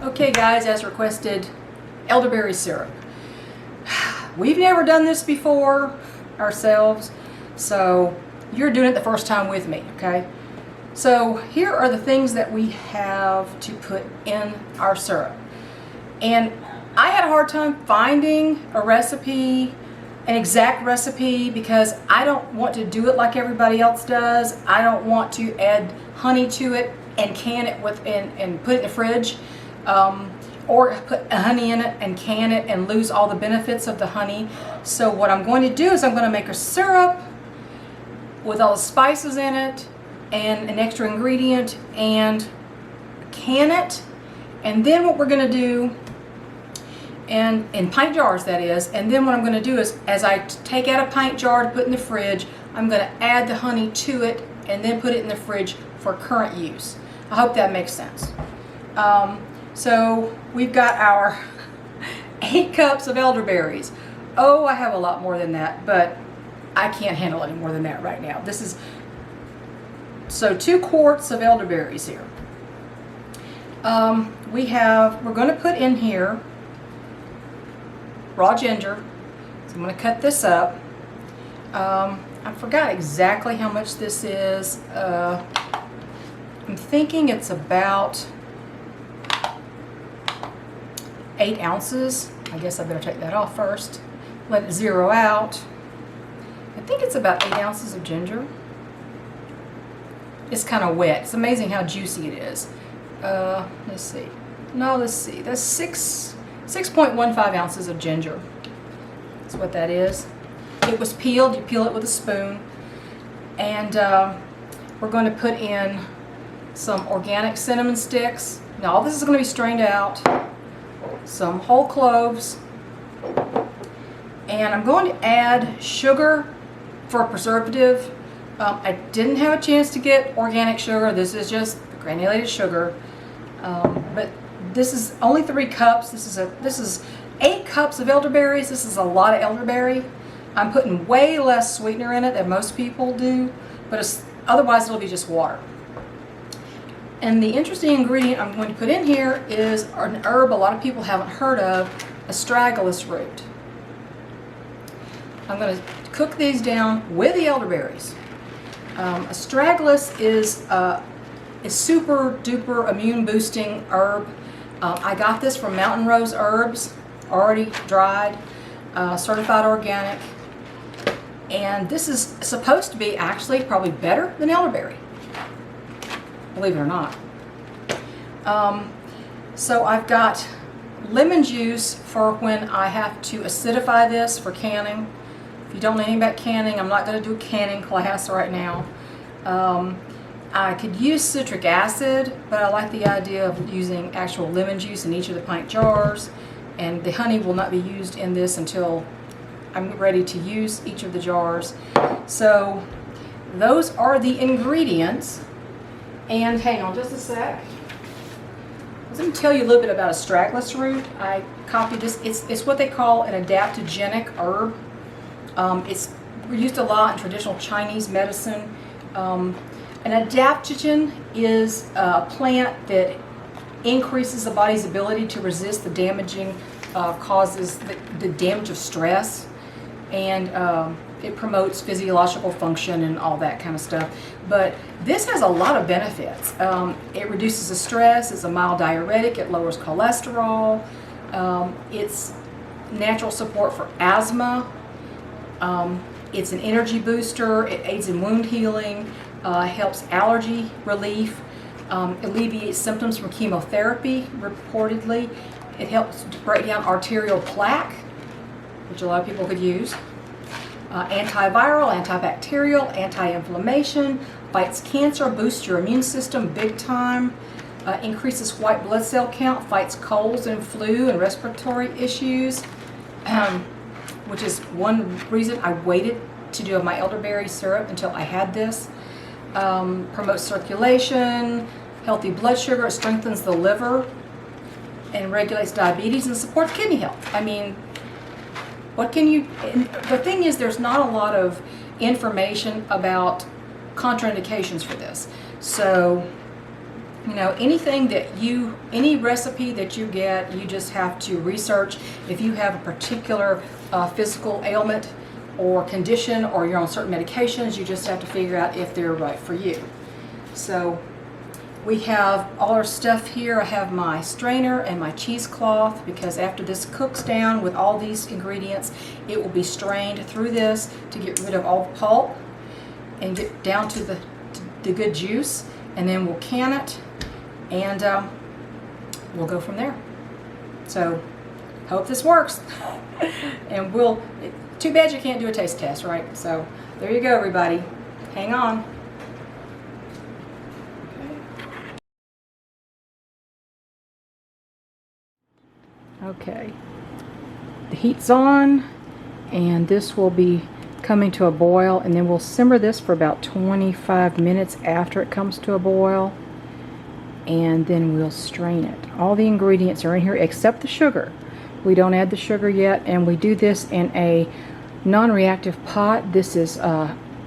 Okay guys, as requested, elderberry syrup. We've never done this before ourselves, so you're doing it the first time with me, okay? So here are the things that we have to put in our syrup. And I had a hard time finding a recipe, an exact recipe, because I don't want to do it like everybody else does. I don't want to add honey to it and can it with and put it in the fridge. Or put honey in it and can it and lose all the benefits of the honey. So what I'm going to do is I'm going to make a syrup with all the spices in it and an extra ingredient and can it. And then what we're going to do, and in pint jars that is, and then what I'm going to do is as I take out a pint jar to put in the fridge, I'm going to add the honey to it and then put it in the fridge for current use. I hope that makes sense. So we've got our 8 cups of elderberries. Oh, I have a lot more than that, but I can't handle any more than that right now. This is, so 2 quarts of elderberries here. We're going to put in here raw ginger. So I'm going to cut this up. I forgot exactly how much this is. I'm thinking it's about 8 ounces. I guess I better take that off first. Let it zero out. I think it's about 8 ounces of ginger. It's kind of wet. It's amazing how juicy it is. Let's see. No, let's see. That's 6.15 ounces of ginger. That's what that is. It was peeled. You peel it with a spoon. And we're going to put in some organic cinnamon sticks. Now all this is going to be strained out. Some whole cloves, and I'm going to add sugar for a preservative. I didn't have a chance to get organic sugar. This is just granulated sugar, but this is only 3 cups. This is 8 cups of elderberries. This is a lot of elderberry. I'm putting way less sweetener in it than most people do, but otherwise it'll be just water. And the interesting ingredient I'm going to put in here is an herb a lot of people haven't heard of, Astragalus Root. I'm going to cook these down with the elderberries. Astragalus is super duper immune boosting herb. I got this from Mountain Rose Herbs, already dried, certified organic. And this is supposed to be actually probably better than elderberry, believe it or not. So I've got lemon juice for when I have to acidify this for canning. If you don't know anything about canning, I'm not going to do a canning class right now. I could use citric acid, but I like the idea of using actual lemon juice in each of the pint jars. And the honey will not be used in this until I'm ready to use each of the jars. So those are the ingredients. And hang on just a sec. Let me tell you a little bit about Astragalus Root. I copied this. It's what they call an adaptogenic herb. It's used a lot in traditional Chinese medicine. An adaptogen is a plant that increases the body's ability to resist the damaging causes, the damage of stress, and it promotes physiological function and all that kind of stuff. But this has a lot of benefits. It reduces the stress, it's a mild diuretic, it lowers cholesterol, it's natural support for asthma, it's an energy booster, it aids in wound healing, helps allergy relief, alleviates symptoms from chemotherapy reportedly. It helps break down arterial plaque, which a lot of people could use. Antiviral, antibacterial, anti-inflammation, fights cancer, boosts your immune system big time, increases white blood cell count, fights colds and flu and respiratory issues, which is one reason I waited to do my elderberry syrup until I had this. Promotes circulation, healthy blood sugar, it strengthens the liver, and regulates diabetes and supports kidney health. I mean, what can you, the thing is there's not a lot of information about contraindications for this. So You know, anything that any recipe that you get, you just have to research. If you have a particular physical ailment or condition, or you're on certain medications, you just have to figure out if they're right for you. So we have all our stuff here. I have my strainer and my cheesecloth, because after this cooks down with all these ingredients, it will be strained through this to get rid of all the pulp and get down to the good juice, and then we'll can it, and we'll go from there. So hope this works. And too bad you can't do a taste test, right? So there you go, everybody. Hang on. Okay, the heat's on, and this will be coming to a boil, and then we'll simmer this for about 25 minutes after it comes to a boil, and then we'll strain it. All the ingredients are in here except the sugar. We don't add the sugar yet, and we do this in a non-reactive pot. This is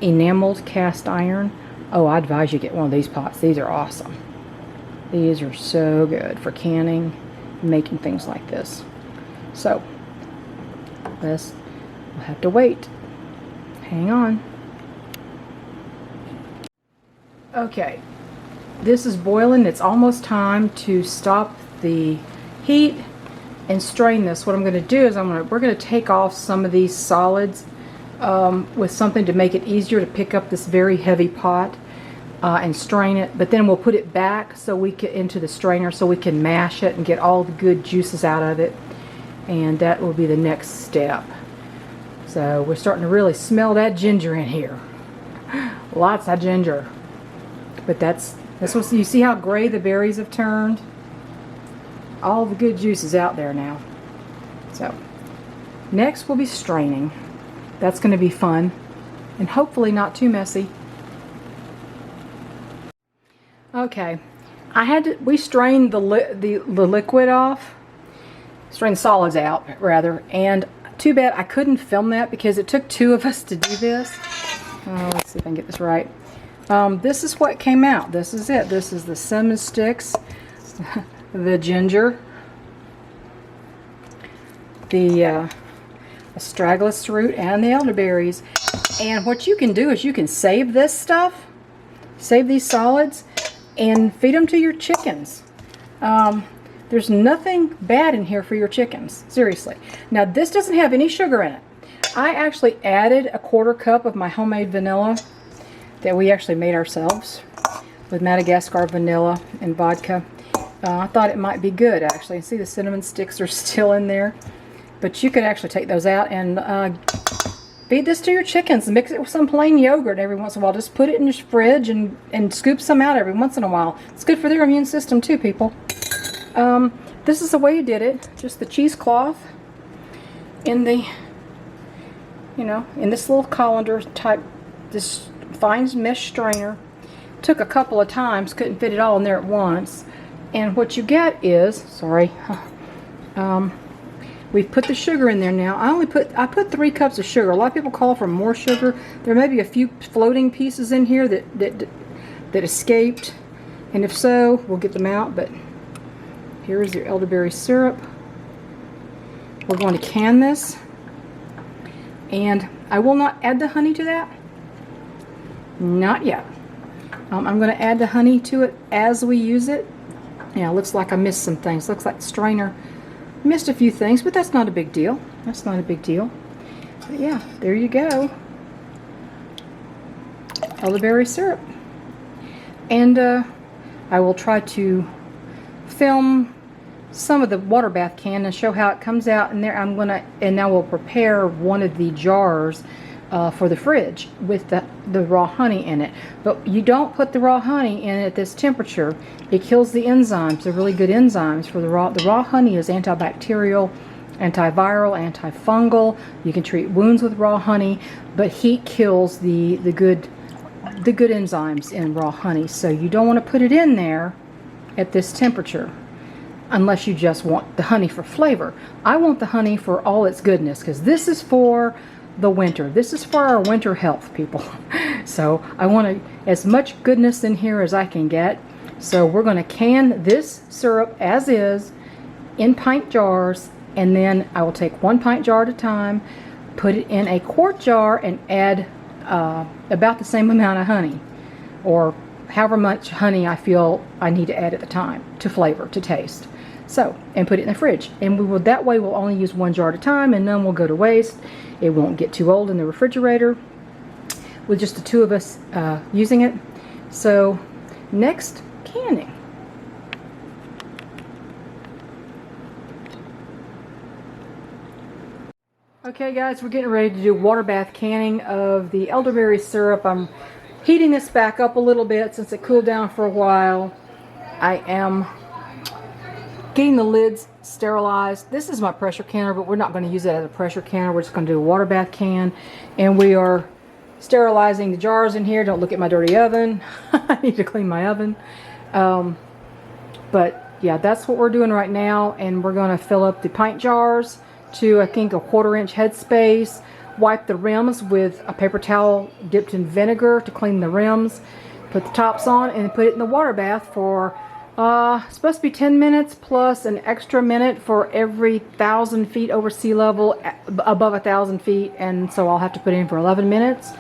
enameled cast iron. Oh, I advise you get one of these pots. These are awesome. These are so good for canning, making things like this. So we'll have to wait. Hang on. Okay, this is boiling. It's almost time to stop the heat and strain this. What I'm going to do is we're going to take off some of these solids with something to make it easier to pick up this very heavy pot and strain it. But then we'll put it back so we can into the strainer so we can mash it and get all the good juices out of it. And that will be the next step. So we're starting to really smell that ginger in here. Lots of ginger. But that's what you see how gray the berries have turned. All the good juice is out there now. So next we'll be straining. That's going to be fun and hopefully not too messy. Okay, we strained the liquid off, strained solids out rather, and too bad I couldn't film that because it took two of us to do this. Let's see if I can get this right. This is what came out. This is it. This is the cinnamon sticks, the ginger, the Astragalus Root, and the elderberries. And what you can do is you can save this stuff, save these solids, and feed them to your chickens. There's nothing bad in here for your chickens, seriously. Now this doesn't have any sugar in it. I actually added a 1/4 cup of my homemade vanilla that we actually made ourselves with Madagascar vanilla and vodka. I thought it might be good actually. See, the cinnamon sticks are still in there, but you could actually take those out and feed this to your chickens and mix it with some plain yogurt every once in a while. Just put it in your fridge and scoop some out every once in a while. It's good for their immune system too, people. This is the way you did it. Just the cheesecloth in the, in this little colander type, this fine mesh strainer. Took a couple of times, couldn't fit it all in there at once. And what you get is, we've put the sugar in there now. I put 3 cups of sugar. A lot of people call for more sugar. There may be a few floating pieces in here that escaped, and if so, we'll get them out. But here is your elderberry syrup. We're going to can this, and I will not add the honey to that. Not yet. I'm going to add the honey to it as we use it. Yeah, looks like I missed some things. Looks like the strainer missed a few things, but that's not a big deal. That's not a big deal. But yeah, there you go. Elderberry syrup. And I will try to film some of the water bath can and show how it comes out. And there and now we'll prepare one of the jars for the fridge with the raw honey in it. But you don't put the raw honey in at this temperature. It kills the enzymes, the really good enzymes for the raw. The raw honey is antibacterial, antiviral, antifungal. You can treat wounds with raw honey, but heat kills the good enzymes in raw honey. So you don't want to put it in there at this temperature unless you just want the honey for flavor. I want the honey for all its goodness, because this is for the winter. This is for our winter health, people. So I want as much goodness in here as I can get. So we're going to can this syrup as is in pint jars, and then I will take 1 pint jar at a time, put it in a quart jar, and add about the same amount of honey, or however much honey I feel I need to add at the time to flavor, to taste. So, and put it in the fridge. And we will, that way we'll only use 1 jar at a time, and none will go to waste. It won't get too old in the refrigerator with just the 2 of us using it. So, next, canning. Okay guys, we're getting ready to do water bath canning of the elderberry syrup. I'm heating this back up a little bit since it cooled down for a while. I am getting the lids sterilized. This is my pressure canner, but we're not going to use it as a pressure canner. We're just going to do a water bath can. And we are sterilizing the jars in here. Don't look at my dirty oven. I need to clean my oven. But yeah, that's what we're doing right now. And we're going to fill up the pint jars to, I think, a 1/4 inch headspace. Wipe the rims with a paper towel dipped in vinegar to clean the rims. Put the tops on and put it in the water bath for supposed to be 10 minutes plus an extra minute for every 1,000 feet over sea level, above 1,000 feet, and so I'll have to put it in for 11 minutes.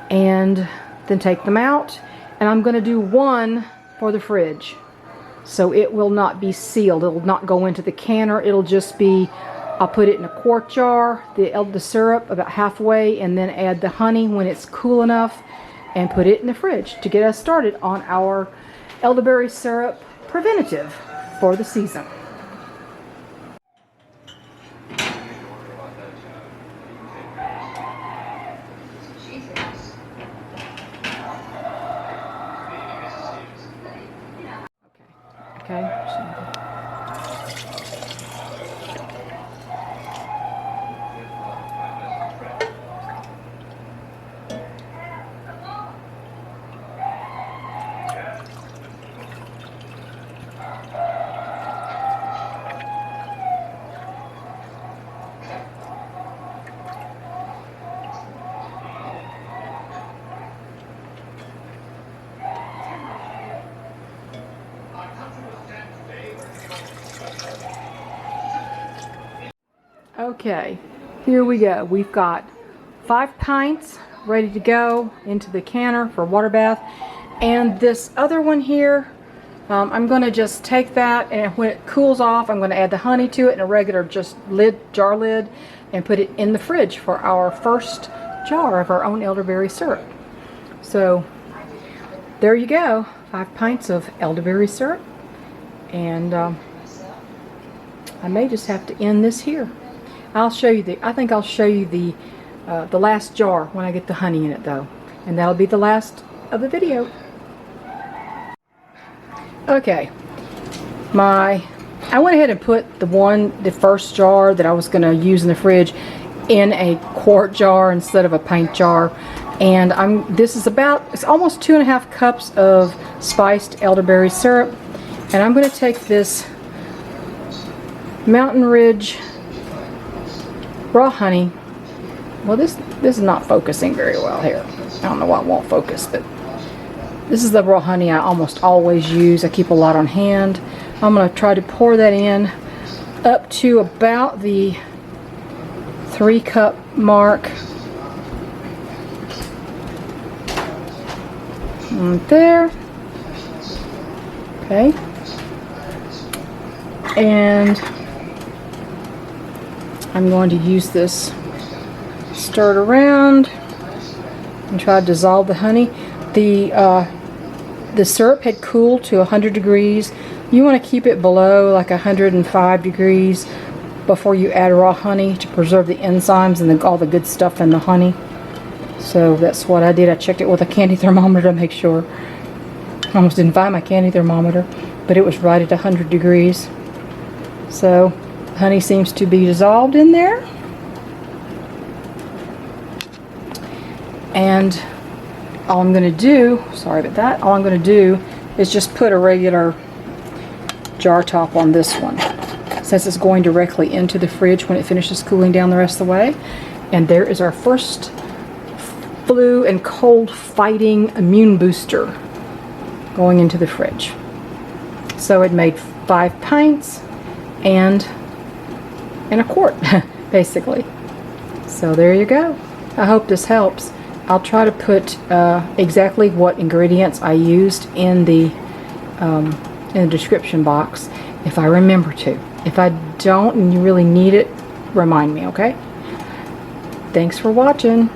And then take them out, and I'm going to do 1 for the fridge. So it will not be sealed. It will not go into the canner. It'll just be, I'll put it in a quart jar, the syrup about halfway, and then add the honey when it's cool enough, and put it in the fridge to get us started on our elderberry syrup preventative for the season. Okay. Okay, here we go. We've got 5 pints ready to go into the canner for water bath, and this other one here, I'm going to just take that, and when it cools off, I'm going to add the honey to it in a regular just jar lid, and put it in the fridge for our first jar of our own elderberry syrup. So there you go, 5 pints of elderberry syrup, and I may just have to end this here. I'll show you I think I'll show you the last jar when I get the honey in it though. And that'll be the last of the video. Okay. I went ahead and put the first jar that I was going to use in the fridge in a quart jar instead of a pint jar. And it's almost 2.5 cups of spiced elderberry syrup. And I'm going to take this Mountain Ridge raw honey. Well, this is not focusing very well here. I don't know why it won't focus, but this is the raw honey I almost always use. I keep a lot on hand. I'm going to try to pour that in up to about the 3-cup mark. Right there. Okay. And I'm going to use this, stir it around, and try to dissolve the honey. The syrup had cooled to 100 degrees. You want to keep it below like 105 degrees before you add raw honey to preserve the enzymes and all the good stuff in the honey. So that's what I did. I checked it with a candy thermometer to make sure. I almost didn't find my candy thermometer, but it was right at 100 degrees. So honey seems to be dissolved in there. And all I'm going to do, sorry about that, all I'm going to do is just put a regular jar top on this one, since it's going directly into the fridge when it finishes cooling down the rest of the way. And there is our first flu and cold fighting immune booster. going into the fridge. So it made 5 pints and a quart, basically. So there you go. I hope this helps. I'll try to put exactly what ingredients I used in the description box if I remember to. If I don't and you really need it, remind me, okay? Thanks for watching.